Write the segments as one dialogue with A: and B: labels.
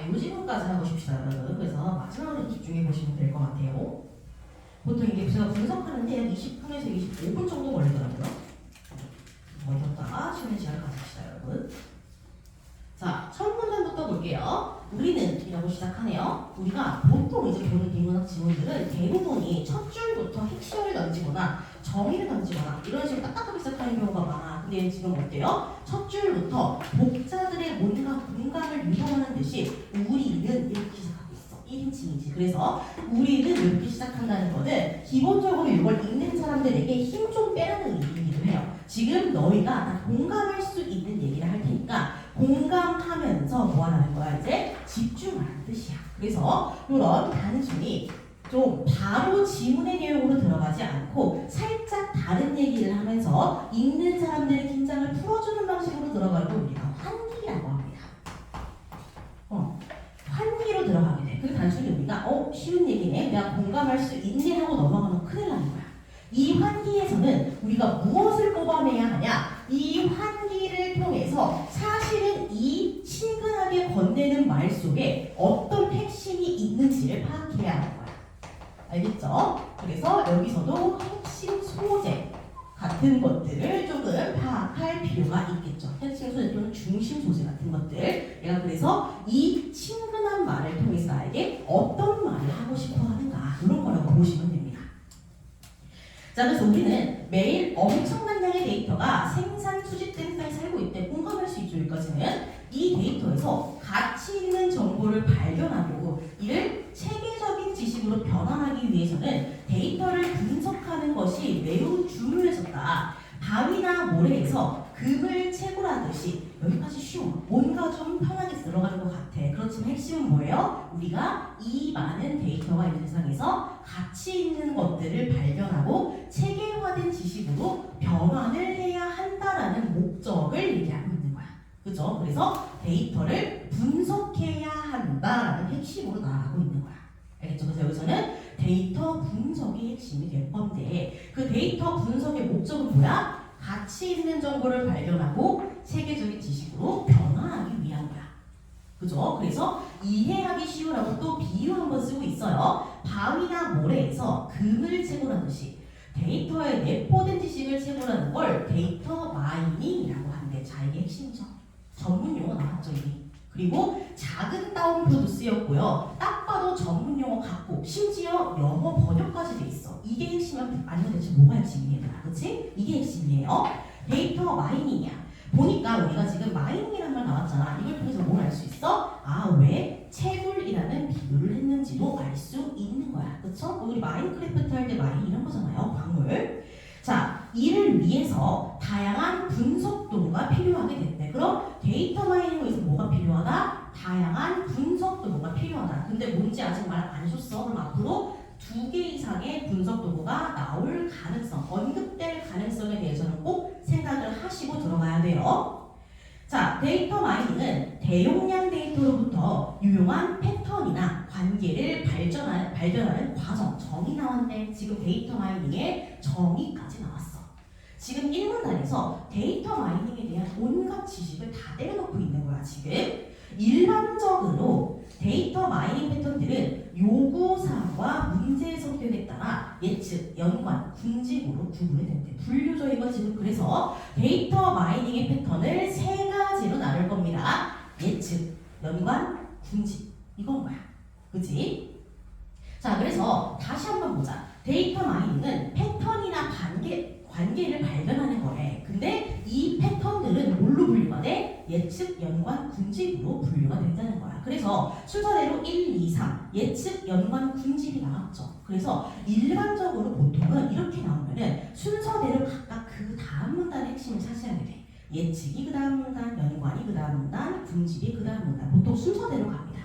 A: 이 지문까지 하고 싶시다, 여러분. 그래서 마지막으로 집중해 보시면 될 것 같아요. 보통 이게 제가 분석하는데 한 20분에서 25분 정도 걸리더라고요. 어렵다. 쉬는 시간 가집시다, 여러분. 자, 첫 문장부터 볼게요. 우리는 이라고 시작하네요. 우리가 보통 이제 보는 비문학 지문들은 대부분이 첫 줄부터 핵심을 던지거나 정의를 던지거나 이런 식으로 딱딱하게 시작하는 경우가 많아. 근데 지금 어때요? 첫 줄부터 독자들의 뭔가 공감을 유도하는 듯이 우리는 이렇게 시작하고 있어. 1인칭이지. 그래서 우리는 이렇게 시작한다는 거는 기본적으로 이걸 읽는 사람들에게 힘 좀 빼라는 의미이기도 해요. 지금 너희가 다 공감할 수 있는 얘기를 할 테니까 공감하면서 뭐 하라는 거야? 이제 집중하라는 뜻이야. 그래서 이런 단순히 좀 바로 지문의 내용으로 들어가지 않고 살짝 다른 얘기를 하면서 읽는 사람들의 긴장을 풀어주는 방식으로 들어가고 우리가 환기라고 합니다. 환기로 들어가게 돼. 그리고 단순히 우리가 쉬운 얘기네, 내가 공감할 수 있네 하고 넘어가면 큰일 나는 거야. 이 환기에서는 우리가 무엇을 뽑아내야 하냐? 이 환기를 통해서 사실은 이 친근하게 건네는 말 속에 어떤 핵심이 있는지를 파악해야 하는 거야. 알겠죠? 그래서 여기서도 핵심 소재 같은 것들을 조금 파악할 필요가 있겠죠. 핵심 소재 또는 중심 소재 같은 것들. 내가 그래서 이 친근한 말을 통해서 나에게 어떤 말을 하고 싶어 하는가, 이런 거라고 보시면 됩니다. 자, 그래서 우리는 매일 엄청난 양의 데이터가 생산, 수집된 세상에 살고 있대. 공감할 수 있죠, 여기까지는. 이 데이터에서 가치 있는 정보를 발견하고 이를 체계적인 지식으로 변환하기 위해서는 데이터를 분석하는 것이 매우 중요해졌다. 바위나 모래에서 금을 채굴하듯이. 여기까지 쉬워. 뭔가 좀 편하게 들어가는 것 같아. 그렇지만 핵심은 뭐예요? 우리가 이 많은 데이터가 있는 세상에서 가치 있는 것들을 발견하고 체계화된 지식으로 변환을 해야 한다라는 목적을 얘기하고 있는 거야. 그죠? 그래서 데이터를 분석해야 한다라는 핵심으로 나아가고 있는 거야. 알겠죠? 그래서 여기서는 데이터 분석이 핵심이 될 건데, 그 데이터 분석의 목적은 뭐야? 가치 있는 정보를 발견하고 체계적인 지식으로 변화하기 위한 거야. 그죠? 그래서 이해하기 쉬우라고 또 비유 한번 쓰고 있어요. 바위나 모래에서 금을 채굴하듯이 데이터에 내포된 지식을 채굴하는 걸 데이터 마이닝이라고 하는데, 자, 이게 핵심이죠. 전문 용어 나왔죠, 이미. 그리고 작은 따옴표도 쓰였고요. 딱 봐도 전문 용어 같고 심지어 영어 번역까지 돼 있어. 이게 핵심이면 아니면 대체 뭐가 핵심이에요? 그치? 이게 핵심이에요. 데이터 마이닝이야. 보니까 우리가 지금 마이닝이라는 말 나왔잖아. 이걸 통해서 뭘 알 수 있어? 왜 채굴이라는 비유를 했는지도 알 수 있는 거야. 그쵸? 우리 마인크래프트 할 때 마인 이런 거잖아요. 광물. 자, 이를 위해서 다양한 분석 도구가 필요하게 됐대. 그럼 데이터 마이닝을 위해서 뭐가 필요하다? 다양한 분석 도구가 필요하다. 근데 뭔지 아직 말 안 해줬어. 그럼 앞으로 2개 이상의 분석 도구가 나올 가능성, 언급될 가능성에 대해서는 꼭 생각을 하시고 들어가야 돼요. 자, 데이터 마이닝은 대용량 데이터로부터 유용한 패턴이나 관계를 발견하는 과정, 정의 나왔네. 지금 데이터 마이닝의 정의까지 나왔어. 지금 1문단에서 데이터 마이닝에 대한 온갖 지식을 다 때려놓고 있는 거야, 지금. 일반적으로 데이터 마이닝 패턴들은 요구사항과 문제의 성격에 따라 예측, 연관, 궁집으로 구분이 된대. 분류죠, 이거 지금. 그래서 데이터 마이닝의 패턴을 3가지로 나눌 겁니다. 예측, 연관, 궁집. 이건 뭐야? 그치? 자, 그래서 다시 한번 보자. 데이터 마이닝은 패턴이나 관계를 발견하는 거래. 근데 이 패턴들은 뭘로 분류가 돼? 예측, 연관, 궁집으로 분류가 된다는 거야. 그래서 순서대로 1, 2, 3 예측, 연관, 궁집이 나왔죠. 그래서 일반적으로 보통은 이렇게 나오면은 순서대로 각각 그 다음 문단의 핵심을 차지하게 돼. 예측이 그 다음 문단, 연관이 그 다음 문단, 궁집이 그 다음 문단. 보통 순서대로 갑니다.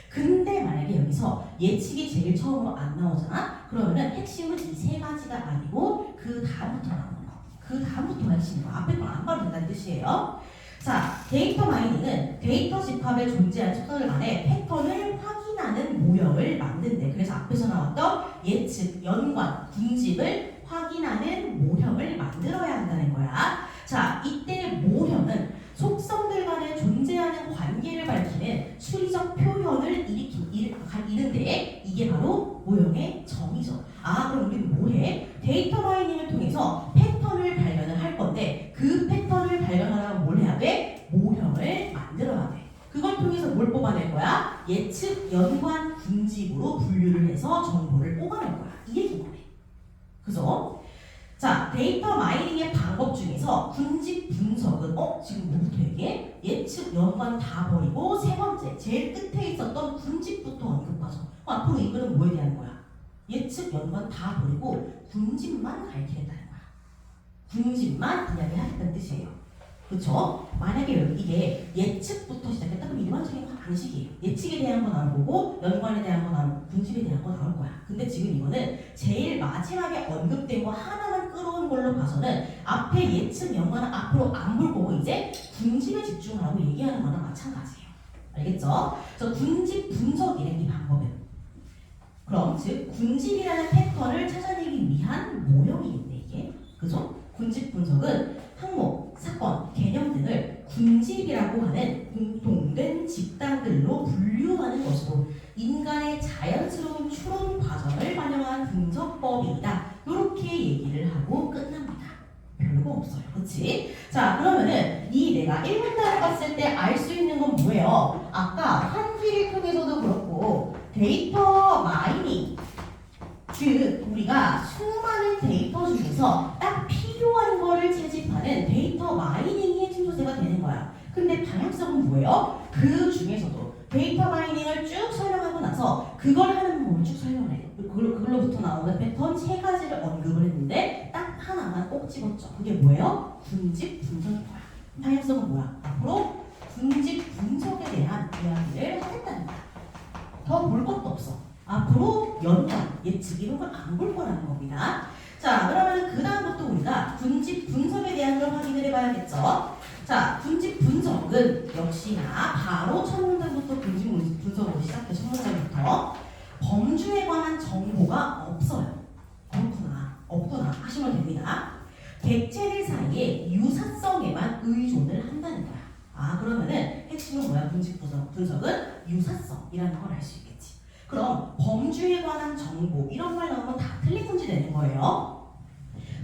A: 근데 만약에 여기서 예측이 제일 처음으로 안 나오잖아? 그러면은 핵심은 이 3가지가 아니고 그 다음부터 나오는 거. 그 다음부터가 핵심인 거. 앞에 건 안 봐도 된다는 뜻이에요. 자, 데이터 마이닝은 데이터 집합에 존재한 숫자들 간의 패턴을 확인하는 모형을 만든대. 그래서 앞에서 나왔던 예측, 연관, 궁집을 확인하는 모형을 만들어야 한다는 거야. 자, 이때 모형은 속성들 간에 존재하는 관계를 밝히는 수리적 표현 이게 바로 모형의 정의죠. 아, 그럼 우리는 뭐해? 데이터 마이닝을 통해서 패턴을 발견을 할 건데 그 패턴을 발견하려면 뭘 해야 돼? 모형을 만들어야 돼. 그걸 통해서 뭘 뽑아낼 거야? 예측, 연관, 군집으로 분류를 해서 정보를 뽑아낼 거야. 이 얘기인 거네. 그죠? 자, 데이터 마이닝의 방법 중에서 군집 분석은 지금 뭐부터 얘기해? 예측, 연관 다 버리고 세 번째, 제일 끝에 있었던 군집부터 언급하죠. 앞으로 이거는 뭐에 대한 거야? 예측, 연관 다 버리고 군집만 가르치겠다는 거야. 군집만 이야기하겠다는 뜻이에요. 그렇죠? 만약에 이게 예측부터 시작했다 그럼 일반적인 방식이에요. 예측에 대한 거 나올 거고 연관에 대한 거 나올 거고 군집에 대한 거 나올 거야. 근데 지금 이거는 제일 마지막에 언급된 거 하나만 끌어온 걸로 봐서는 앞에 예측, 연관은 앞으로 안 볼 거고 이제 군집에 집중하라고 얘기하는 거나 마찬가지예요. 알겠죠? 그래서 군집 분석이래 이 방법은. 그럼 즉 군집이라는 패턴을 찾아내기 위한 모형이겠네 이게. 그죠? 군집 분석은 항목, 사건, 개념 등을 군집이라고 하는 공통된 집단들로 분류하는 것으로 인간의 자연스러운 추론 과정을 반영한 분석법이다. 이렇게 얘기를 하고 끝납니다. 별거 없어요. 그치? 자, 그러면은 이 내가 1문단을 봤을 때 알 수 있는 건 뭐예요? 아까 한기를 통해서도 그렇고 데이터 마이닝 즉 우리가 수많은 데이터 중에서 딱 필요한 거를 채집하는 데이터 마이닝이 핵심 소재가 되는 거야. 근데 방향성은 뭐예요? 그 중에서도 데이터 마이닝을 쭉 설명하고 나서 그걸 하는 방법을 쭉 설명해. 그걸로부터 나오는 패턴 세 가지를 언급을 했는데 딱 하나만 꼭 집었죠. 그게 뭐예요? 군집 분석인 거야. 방향성은 뭐야? 앞으로 군집 분석에 대한 이야기를 하겠다는 거야. 더 볼 것도 없어. 앞으로 연관, 예측 이런 걸 안 볼 거라는 겁니다. 자, 그러면 그 다음부터 우리가 군집 분석에 대한 걸 확인을 해봐야겠죠. 자, 군집 분석은 역시나 바로 첫 문장부터 군집 분석으로 시작해. 첫 문장부터 범주에 관한 정보가 없어요. 없구나 하시면 됩니다. 객체들 사이의 유사성에만 의존을 한다는 거야. 아, 그러면은 핵심은 뭐야? 군집 분석은 유사성이라는 걸 알 수 있겠지. 그럼 범주에 관한 정보 이런 말 나오면 다 틀린 문제 되는 거예요.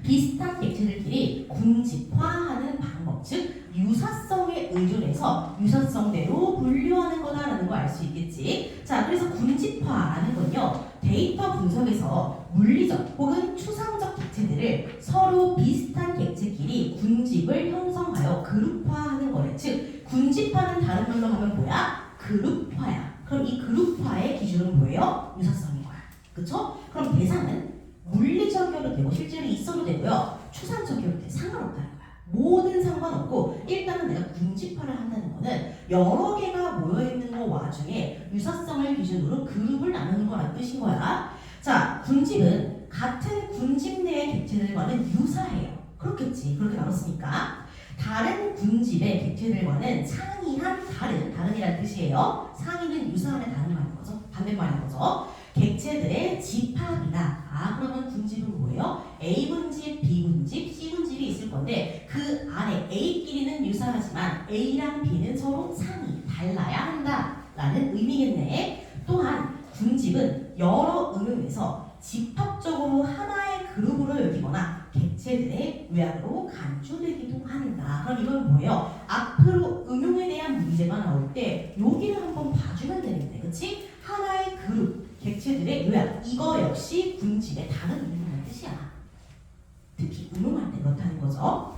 A: 비슷한 객체들끼리 군집화하는 방법, 즉 유사성에 의존해서 유사성대로 분류하는 거다라는 거 알 수 있겠지. 자, 그래서 군집화라는 건요, 데이터 분석에서 물리적 혹은 추상적 객체들을 서로 비슷한 객체끼리 군집을 형성하여 그룹화하는 거래. 즉 군집화는 다른 말로 하면 뭐야? 그룹화야. 그럼 이 그룹화의 기준은 뭐예요? 유사성인 거야. 그쵸? 그럼 대상은 물리적이어도 되고 실제로 있어도 되고요. 추상적이어도 돼. 상관없다는 거야. 뭐든 상관없고 일단은 내가 군집화를 한다는 거는 여러 개가 모여있는 거 와중에 유사성을 기준으로 그룹을 나누는 거라는 뜻인 거야. 자, 군집은 같은 군집 내의 객체들과는 유사해요. 그렇겠지. 그렇게 나눴으니까. 다른 군집의 객체들과는 상이한 다른이라는 뜻이에요. 상이는 유사한의 다른 말인 거죠. 반대말인 거죠. 객체들의 집합이나 그러면 군집은 뭐예요? A군집, B군집, C군집이 있을 건데 그 안에 A끼리는 유사하지만 A랑 B는 서로 상이 달라야 한다라는 의미겠네. 또한 군집은 여러 의미에서 집합적으로 하나의 그룹으로 여기거나 객체들의 외양으로 간주되기도 한다. 그럼 이건 뭐예요? 앞으로 응용에 대한 문제가 나올 때 여기를 한번 봐주면 되는데, 그치? 하나의 그룹, 객체들의 요약, 이거 역시 군집의 다른 의미라는 뜻이야. 특히 응용할 때 그렇다는 거죠.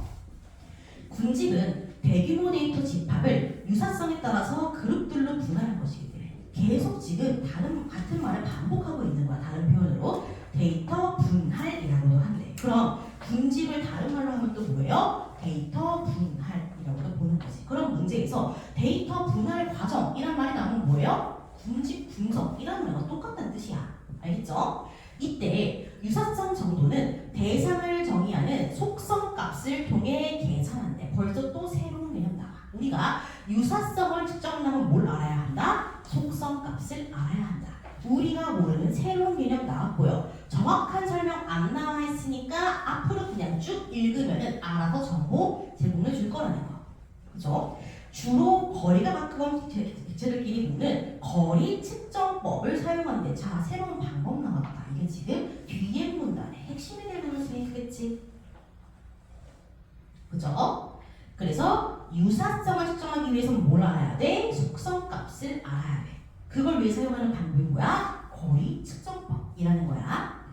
A: 군집은 대규모 데이터 집합을 유사성에 따라서 그룹들로 분할한 것이기 때문에 계속 지금 같은 말을 반복하고 있는 거야. 다른 표현으로 데이터 분할이라고도 한대. 그럼 군집을 다른 말로 하면 또 뭐예요? 데이터 분할이라고도 보는 거지. 그럼 문제에서 데이터 분할 과정이란 말이 나오면 뭐예요? 군집 분석이라는 말과 똑같다는 뜻이야. 알겠죠? 이때 유사성 정도는 대상을 정의하는 속성 값을 통해 계산한대. 벌써 또 새로운 개념 나와. 우리가 유사성을 측정하려면 뭘 알아야 한다? 속성 값을 알아야 한다. 우리가 모르는 새로운 개념 나왔고요. 정확한 설명 안 나와 있으니까 앞으로 그냥 쭉 읽으면은 알아서 정보 제공해 줄 거라는 거. 그죠? 주로 거리가 가까운 객체들끼리 붙는 거리 측정법을 사용하는데 자 새로운 방법 나왔다. 이게 지금 뒤에 문단의 핵심이 될 가능성이 크겠지. 그죠? 그래서 유사성을 측정하기 위해서는 뭘 알아야 돼? 속성값을 알아야 돼. 그걸 위해 사용하는 방법이 뭐야? 거리 측정법이라는 거야.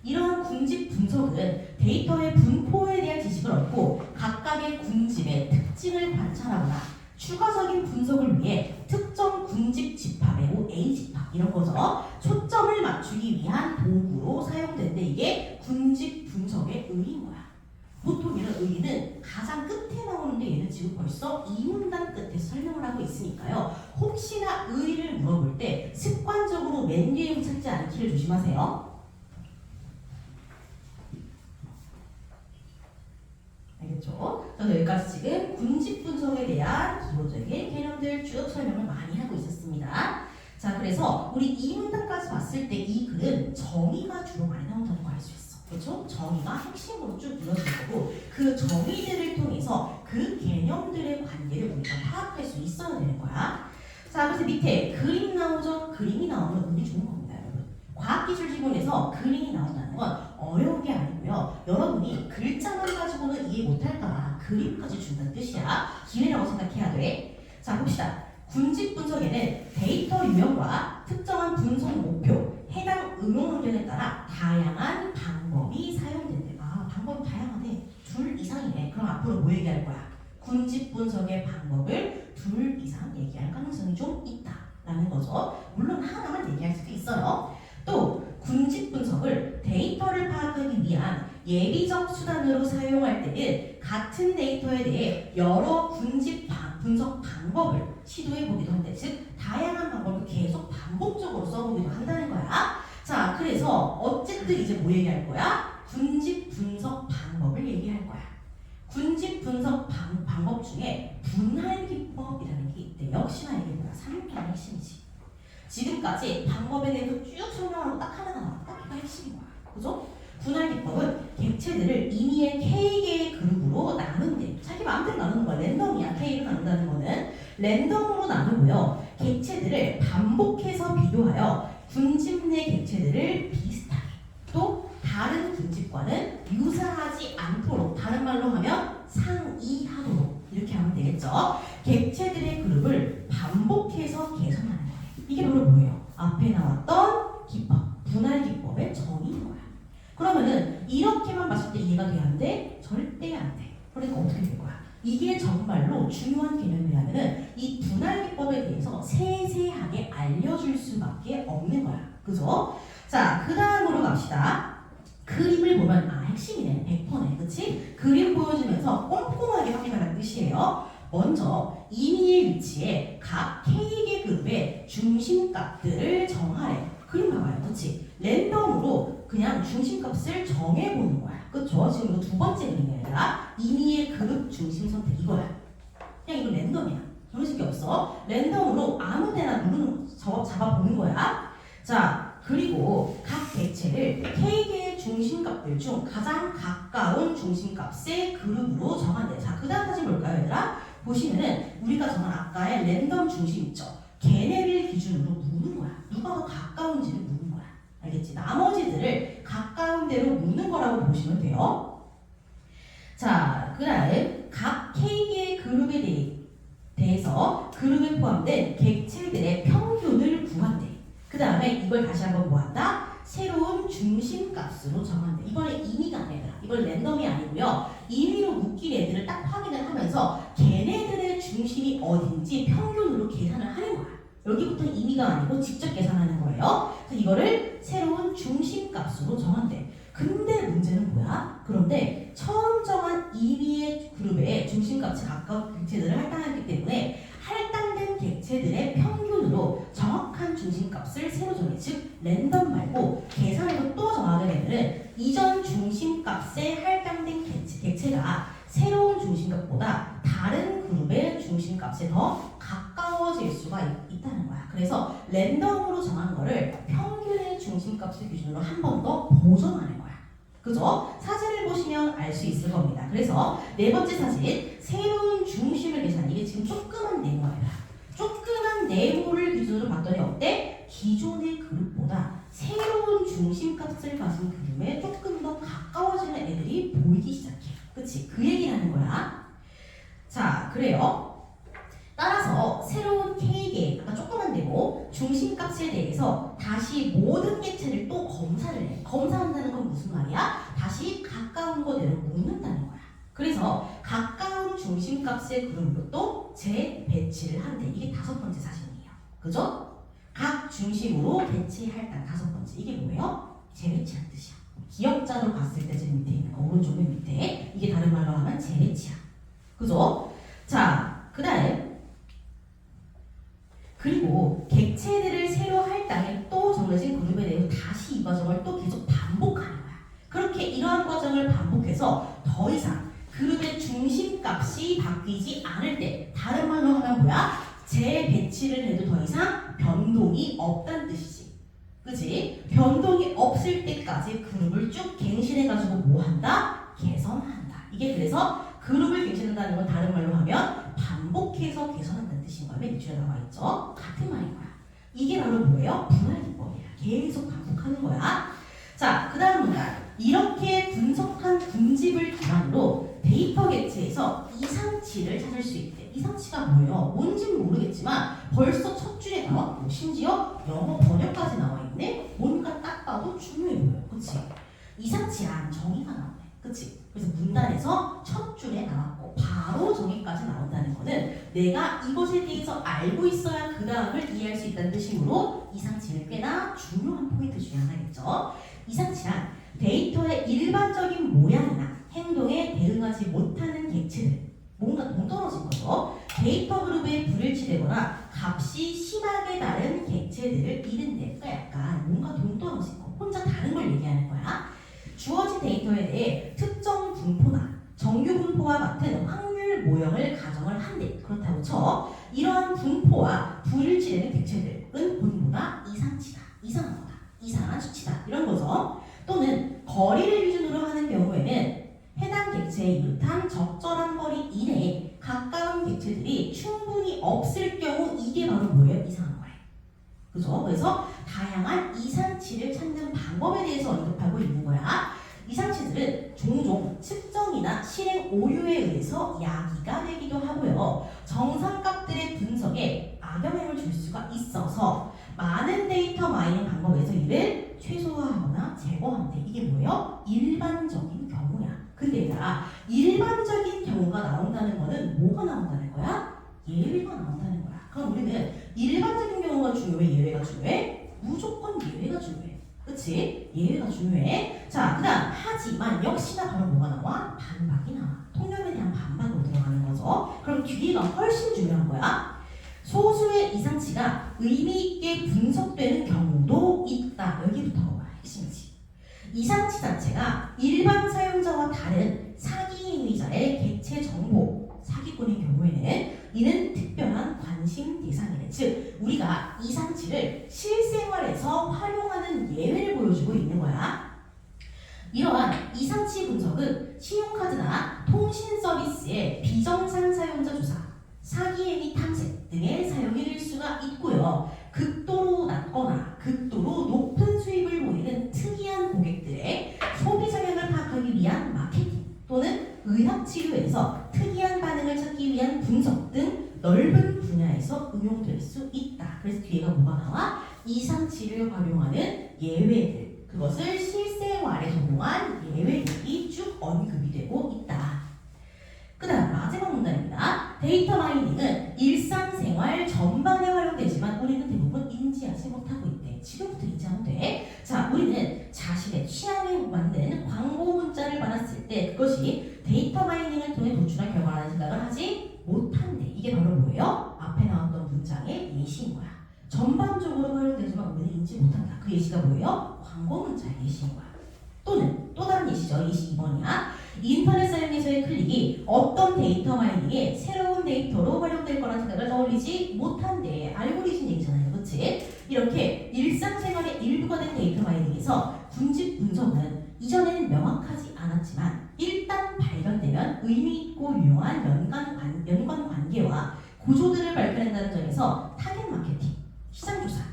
A: 이러한 군집 분석은 데이터의 분포에 대한 지식을 얻고 각각의 군집의 특징을 관찰하거나 추가적인 분석을 위해 특정 군집 집합의 A집합 이런 거죠. 초점을 맞추기 위한 도구로 사용되는데 이게 군집 분석의 의의인 거야. 보통 이런 의의는 가장 끝에 나오는데 얘는 지금 벌써 이 문단 끝에서 설명을 하고 있으니까요. 혹시나 의의를 물어볼 때 습관적으로 맨 뒤에 붙잡지 않기를 조심하세요. 알겠죠? 저는 여기까지 지금 군집 분석에 대한 기본적인 개념들 쭉 설명을 많이 하고 있었습니다. 자, 그래서 우리 이 문단까지 봤을 때 이 글은 정의가 주로 많이 나온다는 걸 알 수 있어. 그렇죠? 정의가 핵심으로 쭉 이루어질 거고 그 정의들을 통해서 그 개념들의 관계를 우리가 파악할 수 있어야 되는 거야. 자, 그래서 밑에 그림 나오죠? 그림이 나오면 운이 좋은 겁니다, 여러분. 과학기술지문에서 그림이 나온다는 건 어려운 게 아니고요. 여러분이 글자만 가지고는 이해 못할까봐 그림까지 준다는 뜻이야. 기회라고 생각해야 돼. 자, 봅시다. 군집 분석에는 데이터 유형과 특정한 분석 목표, 해당 응용 환경에 따라 다양한 방법이 사용된대. 아, 방법이 다양하네. 둘 이상이네. 그럼 앞으로 뭐 얘기할 거야? 군집 분석의 방법을 둘 이상 얘기할 가능성이 좀 있다라는 거죠. 물론 하나만 얘기할 수도 있어요. 또 군집 분석을 데이터를 파악하기 위한 예비적 수단으로 사용할 때는 같은 데이터에 대해 여러 군집 분석 방법을 시도해 보기도 한데, 즉 다양한 방법을 계속 반복적으로 써보기도 한다는 거야. 자, 그래서 어쨌든 이제 뭐 얘기할 거야? 군집 분석 방법을 얘기할 거야. 군집 분석 방법 중에 분할 기법이라는 게 있대. 역시나 이게 뭐야? 3단의 핵심이지. 지금까지 방법에 대해서 쭉 설명하고 딱 하나가 나와. 딱 이거 핵심인 거야. 그죠? 분할 기법은 객체들을 임의의 K개의 그룹으로 나눈대. 자기 마음대로 나누는 거야. 랜덤이야. K를 나눈다는 거는. 랜덤으로 나누고요. 객체들을 반복해서 비교하여 군집 내 객체들을 비슷하게 또 다른 군집과는 유사하지 않도록, 다른 말로 하면 상이하도록 이렇게 하면 되겠죠. 객체들의 그룹을 반복해서 개선하는 거예요. 이게 바로 뭐예요? 앞에 나왔던 기법, 분할 기법의 정의인 거야. 그러면은 이렇게만 봤을 때 이해가 돼야 하는데 절대 안 돼. 그러니까 어떻게 될 거야? 이게 정말로 중요한 개념이라면은 이 분할 기법에 대해서 세세하게 알려줄 수밖에 없는 거야. 그죠? 자, 그 다음으로 갑시다. 그림을 보면 아 핵심이네. 100%네. 그치? 그림 보여주면서 꼼꼼하게 확인하라는 뜻이에요. 먼저 임의의 위치에 각 K개 그룹의 중심값들을 정하래. 그림 봐봐요. 그치? 랜덤으로 그냥 중심값을 정해보는 거야. 그쵸? 지금 이거 두 번째 그림이 아니라 임의의 그룹 중심 선택 이거야. 그냥 이거 랜덤이야. 그런 게 없어. 랜덤으로 아무 데나 누르는 잡아보는 거야. 자, 그리고 각 객체를 K개의 중심값들 중 가장 가까운 중심값의 그룹으로 정한대. 자, 그 다음까지 볼까요, 얘들아? 보시면은 우리가 정한 아까의 랜덤 중심 있죠? 걔네를 기준으로 무는 거야. 누가 더 가까운지를 무는 거야. 알겠지? 나머지들을 가까운 데로 무는 거라고 보시면 돼요. 자, 그 다음 각 K개의 그룹에 대해서 그룹에 포함된 객체들의 평균을 구한대. 그 다음에 이걸 다시 한번 뭐한다? 새로운 중심값으로 정한대. 이번에 임의가 아니라 이걸 랜덤이 아니고요. 임의로 묶인 애들을 딱 확인을 하면서 걔네들의 중심이 어딘지 평균으로 계산을 하는 거야. 여기부터 임의가 아니고 직접 계산하는 거예요. 그래서 이거를 새로운 중심값으로 정한대. 근데 문제는 뭐야? 그런데 처음 정한 임의의 그룹의 중심값이 가까운 객체들을 할당했기 때문에 할당된 객체들의 평균으로 정확한 중심값을 새로 정해. 즉 랜덤 말고 계산해서 또 정하게 되면 이전 중심값에 할당된 객체가 새로운 중심값보다 다른 그룹의 중심값에 더 가까워질 수가 있다는 거야. 그래서 랜덤으로 정한 거를 평균의 중심값을 기준으로 한 번 더 보정하는 거야. 그죠? 사진을 보시면 알 수 있을 겁니다. 그래서 네 번째 사진, 새로운 중심을 계산. 이게 지금 조그만 네모야. 네모를 기준으로 봤더니 어때? 기존의 그룹보다 새로운 중심값을 가진 그룹에 조금 더 가까워지는 애들이 보이기 시작해. 그치? 그 얘기를 하는 거야. 자, 그래요. 따라서 새로운 K개, 아까 조그만 데고 중심값에 대해서 다시 모든 객체를 또 검사를 해. 검사한다는 건 무슨 말이야? 다시 가까운 거대로 묶는다는 거야. 그래서 가까운 중심값의 그룹으로 또 재배치를 한대. 이게 5번째 사실이에요. 그죠? 각 중심으로 배치할 때 5번째. 이게 뭐예요? 재배치란 뜻이야. 기억자로 봤을 때 제일 밑에 있는 거, 오른쪽 맨 밑에. 이게 다른 말로 하면 재배치야. 그죠? 자, 그 다음에 그리고 객체들을 새로 할당에 또 정해진 그룹에 대해서 다시 이 과정을 또 계속 반복하는 거야. 그렇게 이러한 과정을 반복해서 더 이상 그룹의 중심값이 바뀌지 않을 때, 다른 말로 하면 뭐야? 재배치를 해도 더 이상 변동이 없다는 뜻이지. 그치? 변동이 없을 때까지 그룹을 쭉 갱신해가지고 뭐 한다? 개선한다. 이게 그래서 그룹을 갱신한다는 건 다른 말로 하면 반복해서 개선한다는 뜻인 거야. 맨 뒤에 나와 있죠? 같은 말인 거야. 이게 바로 뭐예요? 분할기법이야. 계속 반복하는 거야. 자, 그 다음 문단. 이렇게 분석한 분집을 기반으로 데이터 객체에서 이상치를 찾을 수 있대. 이상치가 뭐예요? 뭔지는 모르겠지만 벌써 첫 줄에 나왔고 심지어 영어 번역까지 나와 있네? 뭔가 딱 봐도 중요해 보여요. 그치? 이상치란 정의가 나오네. 그치? 그래서 문단에서 첫 줄에 나왔고 바로 정의까지 나온다는 거는 내가 이것에 대해서 알고 있어야 그 다음을 이해할 수 있다는 뜻이므로 이상치는 꽤나 중요한 포인트 중에 하나겠죠. 이상치란 데이터의 일반적인 모양이나 행동에 대응하지 못하는 객체들, 뭔가 동떨어진 거죠. 데이터 그룹에 불일치되거나 값이 심하게 다른 객체들을 이른데, 그러니까 약간 뭔가 동떨어진 거, 혼자 다른 걸 얘기하는 거야. 주어진 데이터에 대해 특정 분포나 정규 분포와 같은 확률 모형을 가정을 한대. 그렇다고 쳐. 이러한 분포와 불일치되는 객체들은 본보다 이상치다, 이상한 거다, 이상한 수치다, 이런 거죠. 또는 거리를 기준으로 하는 경우에는 해당 객체에 비롯한 적절한 거리 이내에 가까운 객체들이 충분히 없을 경우 이게 바로 뭐예요? 이상한 거예요. 그죠? 그래서 다양한 이상치를 찾는 방법에 대해서 언급하고 있는 거야. 이상치들은 종종 측정이나 실행 오류에 의해서 야기가 되기도 하고요. 정상값들의 분석에 악영향을 줄 수가 있어서 많은 데이터 마이닝 방법에서 이를 최소화하거나 제거한대. 이게 뭐예요? 일반적인 경우야. 근데 얘들아, 일반적인 경우가 나온다는 거는 뭐가 나온다는 거야? 예외가 나온다는 거야. 그럼 우리는 일반적인 경우가 중요해? 예외가 중요해? 무조건 예외가 중요해. 그치? 예외가 중요해. 자, 그 다음 하지만 역시나 바로 뭐가 나와? 반박이 나와. 통념에 대한 반박으로 들어가는 거죠. 그럼 뒤가 훨씬 중요한 거야. 소수의 이상치가 의미 있게 분석되는 경우도 있다. 여기부터가 뭐야? 핵심이지. 이상치 자체가 일반 사용자와 다른 사기 행위자의 객체 정보, 사기꾼의 경우에는 이는 특별한 관심 대상이래. 즉, 우리가 이상치를 실생활에서 활용하는 예외를 보여주고 있는 거야. 이러한 이상치 분석은 신용카드나 통신 서비스의 비정상 사용자 조사, 사기 행위 탐색 등의 사용이 될 수가 있고요. 극도로 낮거나 극도로 높은 수입을 보이는 특이한 고객들의 소비 성향을 파악하기 위한 마케팅 또는 의학치료에서 특이한 반응을 찾기 위한 분석 등 넓은 분야에서 응용될 수 있다. 그래서 뒤에가 뭐가 나와? 이상치를 활용하는 예외들, 그것을 실생활에 적용한 예외들이 쭉 언급이 되고 있다. 그 다음 마지막 문단입니다. 데이터 마이닝은 일상생활 전반에 활용되지만 우리는 대부분 인지하지 못하고 있대. 지금부터 인지하면 돼. 자, 우리는 자신의 취향에 맞는 광고 문자를 받았을 때 그것이 데이터 마이닝을 통해 도출한 결과라는 생각을 하지 못한대. 이게 바로 뭐예요? 앞에 나왔던 문장의 예시인 거야. 전반적으로 활용되지만 우리는 인지 못한다. 그 예시가 뭐예요? 광고 문자의 예시인 거야. 또는 또 다른 예시죠. 예시 2번이야. 인터넷 사용에서의 클릭이 어떤 데이터 마이닝에 새로운 데이터로 활용될 거라는 생각을 떠올리지 못한대. 알고 계신 얘기잖아요. 그치? 이렇게 일상생활의 일부가 된 데이터 마이닝에서 분집 분석은 이전에는 명확하지 않았지만 일단 발견되면 의미 있고 유용한 연관 관계와 구조들을 발견한다는 점에서 타겟 마케팅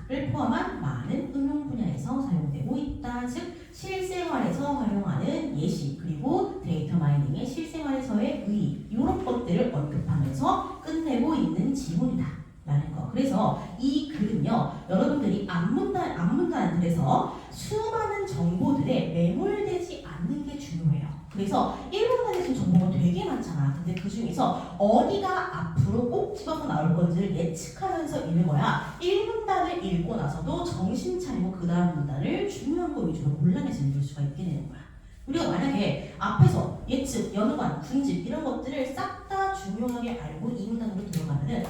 A: 데이터를 포함한 많은 응용 분야에서 사용되고 있다. 즉 실생활에서 활용하는 예시 그리고 데이터 마이닝의 실생활에서의 의의 이런 것들을 언급하면서 끝내고 있는 지문이다 라는 거. 그래서 이 글은요 여러분들이 앞문단 글에서 수많은 정보들에 매몰되지 않는 게 중요해요. 그래서 1문단에 지금 정보가 되게 많잖아. 근데 그 중에서 어디가 앞으로 꼭 집어서 나올 건지를 예측하면서 읽어야 1문단을 읽고 나서도 정신 차리고 그 다음 문단을 중요한 거 위주로 골라내서 읽을 수가 있게 되는 거야. 우리가 만약에 앞에서 예측, 연관, 군집 이런 것들을 싹 다 중요하게 알고 이 문단으로 들어가면은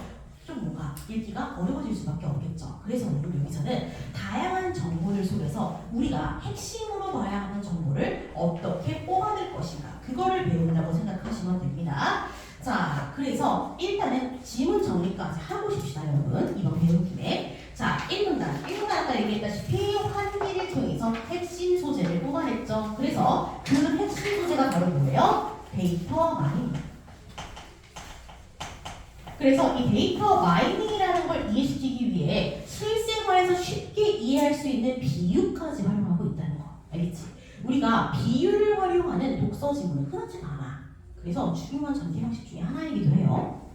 A: 좀 뭔가 읽기가 어려워질 수밖에 없겠죠. 그래서 여기서는 다양한 정보들 속에서 우리가 핵심으로 봐야 하는 정보를 어떻게 뽑아낼 것인가 그거를 배운다고 생각하시면 됩니다. 자, 그래서 일단은 지문 정리까지 하고 싶시다 여러분. 이번 배운 김에 자, 1문단 아까 얘기했다시피 환기를 통해서 핵심 소재를 뽑아냈죠. 그래서 그 핵심 소재가 바로 뭐예요? 데이터 마이닝. 그래서 이 데이터 마이닝이라는 걸 이해시키기 위해 실생활에서 쉽게 이해할 수 있는 비유까지 활용하고 있다는 거. 알겠지? 우리가 비유를 활용하는 독서 지문은 흔하지 않아. 그래서 중요한 전개 방식 중에 하나이기도 해요.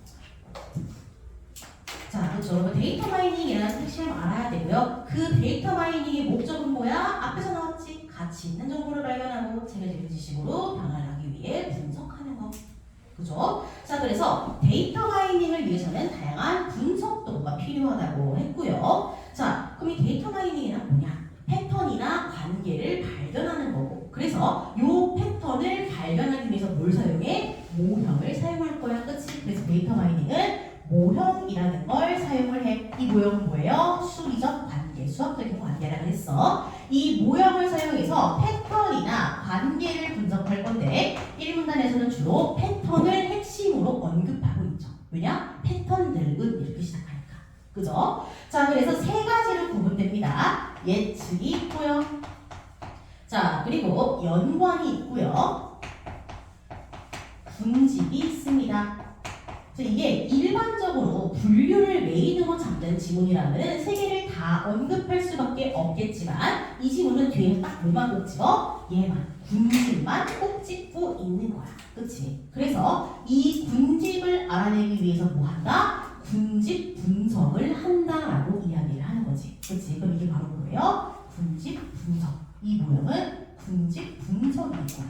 A: 자, 그렇죠. 여러분 데이터 마이닝이라는 핵심을 알아야 되고요. 그 데이터 마이닝의 목적은 뭐야? 앞에서 나왔지. 가치 있는 정보를 발견하고 체계적인 지식으로 변환하기 위해 분석하는 거. 그죠? 자, 그래서 데이터 마이닝을 위해서는 다양한 분석 도구가 필요하다고 했고요. 자, 그럼 이 데이터 마이닝이란 뭐냐? 패턴이나 관계를 발견하는 거고. 그래서 요 패턴을 발견하기 위해서 뭘 사용해? 모형을 사용할 거야. 그치? 그래서 데이터 마이닝은 모형이라는 걸 사용을 해. 이 모형은 뭐예요? 수리적 관계, 수학적인 관계라고 했어. 이 모형을 사용해서 패턴이나 관계를 분석할 건데 1문단에서는 주로 패턴을 핵심으로 언급하고 있죠. 왜냐? 패턴들은 이렇게 시작하니까. 그죠? 자, 그래서 세 가지로 구분됩니다. 예측이 있고요. 자, 그리고 연관이 있고요. 군집이 있습니다. 이게 일반적으로 분류를 메인으로 잡는 지문이라면 세 개를 다 언급할 수밖에 없겠지만 이 지문은 뒤에 딱 뭐만 꼭 집어? 얘만 군집만 꼭 짚고 있는 거야. 그치? 그래서 이 군집을 알아내기 위해서 뭐 한다? 군집 분석을 한다라고 이야기를 하는 거지. 그치? 그럼 이게 바로 뭐예요? 군집 분석. 이 모형은 군집 분석이 있구나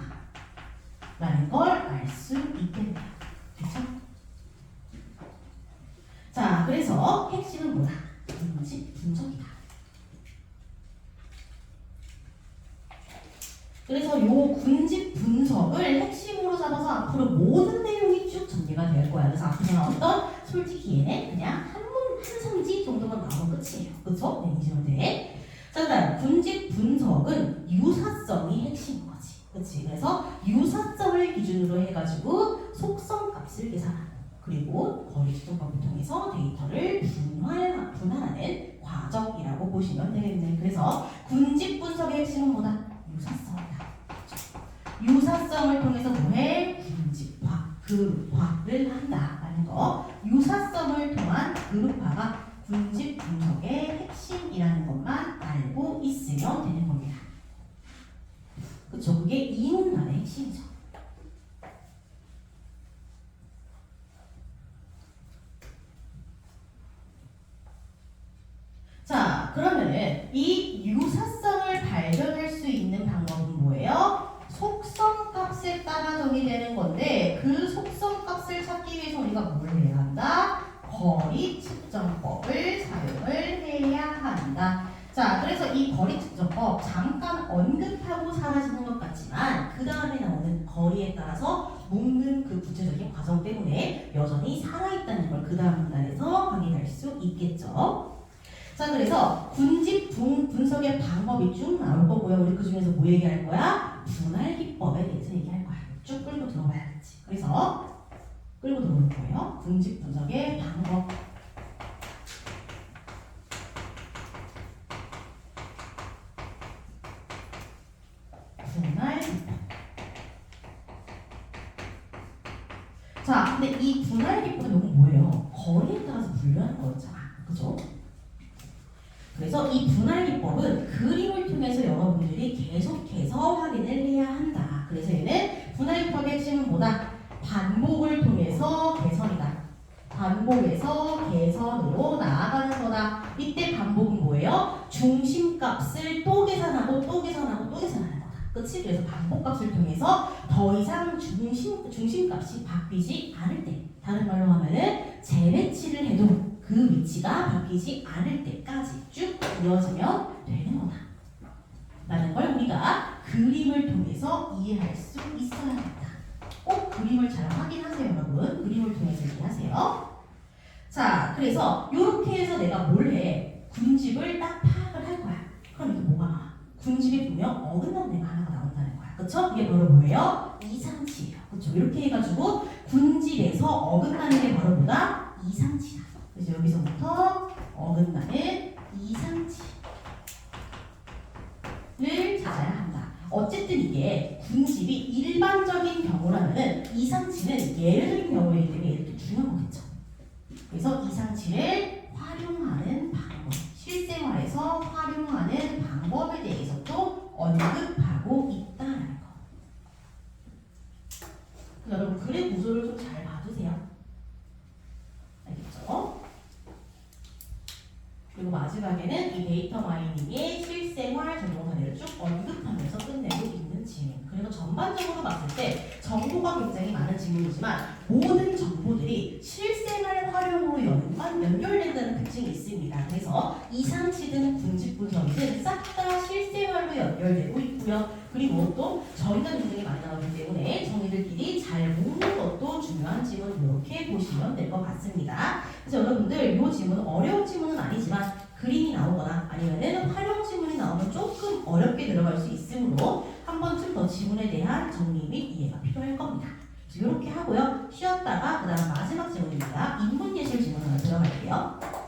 A: 라는 걸 알 수 있겠네요. 됐죠? 자, 그래서 핵심은 뭐다? 군집 분석이다. 그래서 요 군집 분석을 핵심으로 잡아서 앞으로 모든 내용이 쭉 전개가 될 거야. 그래서 앞에서 나왔던 솔직히 얘는 그냥 한 성지 정도만 나오면 끝이에요. 그쵸? 네, 이 정도에. 자, 그다음 군집 분석은 유사성이 핵심인 거지. 그치? 그래서 유사성을 기준으로 해가지고 속성값을 계산하는. 그리고 거리 추정법을 통해서 데이터를 분할하는 과정이라고 보시면 되겠네. 그래서 군집 분석의 핵심은 뭐다? 유사성이다. 유사성을 통해서 뭐해? 군집화, 그룹화를 한다라는 거. 유사성을 통한 그룹화가 군집 분석의 핵심이라는 것만 알고 있으면 되는 겁니다. 그쵸? 그게 이문단의 핵심이죠. 자, 그러면은 이 유사성을 발견할 수 있는 방법은 뭐예요? 속성값에 따라 정의되는 건데 그 속성값을 찾기 위해서 우리가 뭘 해야 한다? 거리 측정법을 사용을 해야 한다. 자, 그래서 이 거리 측정법 잠깐 언급하고 사라지는 것 같지만 그 다음에 나오는 거리에 따라서 묶는 그 구체적인 과정 때문에 여전히 살아있다는 걸 그 다음 문단에서 확인할 수 있겠죠. 자, 그래서 군집 분석의 방법이 쭉 나올 거고요. 우리 그 중에서 뭐 얘기할 거야? 분할 기법에 대해서 얘기할 거야. 쭉 끌고 들어봐야겠지. 그래서 끌고 들어오는 거예요. 군집 분석의 방법. 분할 기법. 자, 근데 이 분할 기법은 이건 뭐예요? 거리에 따라서 분류하는 거였잖아. 그죠? 그래서 이 분할 기법은 그림을 통해서 여러분들이 계속해서 확인을 해야 한다. 그래서 얘는 분할 기법의 핵심은 뭐다? 반복을 통해서 개선이다. 반복에서 개선으로 나아가는 거다. 이때 반복은 뭐예요? 중심값을 또 계산하고 또 계산하고 또 계산하는 거다. 그치? 그래서 반복값을 통해서 더 이상 중심값이 바뀌지 않을 때, 다른 말로 하면은 재배치를 해도 그 위치가 바뀌지 않을 때까지 쭉 이어지면 되는 거다. 라는 걸 우리가 그림을 통해서 이해할 수 있어야겠다. 꼭 그림을 잘 확인하세요, 여러분. 그림을 통해서 이해하세요. 자, 그래서 이렇게 해서 내가 뭘 해? 군집을 딱 파악을 할 거야. 그럼 이게 뭐가 나와? 군집에 보면 어긋난 데가 하나가 나온다는 거야. 그쵸? 이게 바로 뭐예요? 이상치예요. 그쵸? 이렇게 해가지고 군집에서 어긋나는 게 바로 뭐다? 이상치다. 그래서 여기서부터 어긋나는 이상치를 찾아야 한다. 어쨌든 이게 군집이 일반적인 경우라면은 이상치는 예외적인 경우이기 때문에 이렇게 중요한 거겠죠. 그래서 이상치를 활용하는 방법, 실생활에서 활용하는 방법에 대해서도 언급하고 있다는 거. 여러분 글의 구조를 좀 잘 봐주세요. 알겠죠? 그리고 마지막에는 이 데이터 마이닝의 실생활 적용 사례를 쭉 언급하면서 끝내고 있는 질문. 그리고 전반적으로 봤을 때 정보가 굉장히 많은 질문이지만 모든 정보들이 실생활 활용으로 연결된다는 특징이 있습니다. 그래서 이상치든 군집 분석이든 싹 다 실생활로 연결되고 있고요. 그리고 또 정의가 굉장히 많이 나오기 때문에 정의들끼리 잘 모으는 것도 중요한 질문 이렇게 보시면 될 것 같습니다. 그래서 여러분들 이 질문은 어려운 질문은 아니지만 그림이 나오거나 아니면은 활용 질문이 나오면 조금 어렵게 들어갈 수 있으므로 한 번쯤 더 지문에 대한 정리 및 이해가 필요할 겁니다. 이렇게 하고요. 쉬었다가 그 다음 마지막 질문입니다. 인문예술 질문 하나 들어갈게요.